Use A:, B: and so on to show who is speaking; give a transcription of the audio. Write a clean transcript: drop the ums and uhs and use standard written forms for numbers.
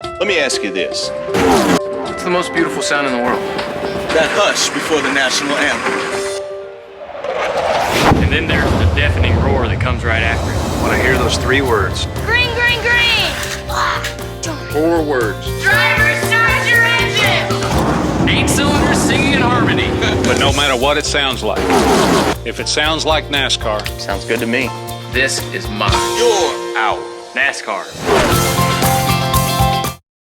A: Let me ask you this.
B: What's the most beautiful sound in the world?
A: That hush before the national anthem.
B: And then there's the deafening roar that comes right after it.
C: When I hear those 3 words.
D: Green, green, green!
C: 4 words.
D: Driver, start your engine!
B: 8 cylinders singing in harmony.
E: But no matter what it sounds like, if it sounds like NASCAR,
B: Sounds good to me. This is mine.
A: You're out.
B: NASCAR.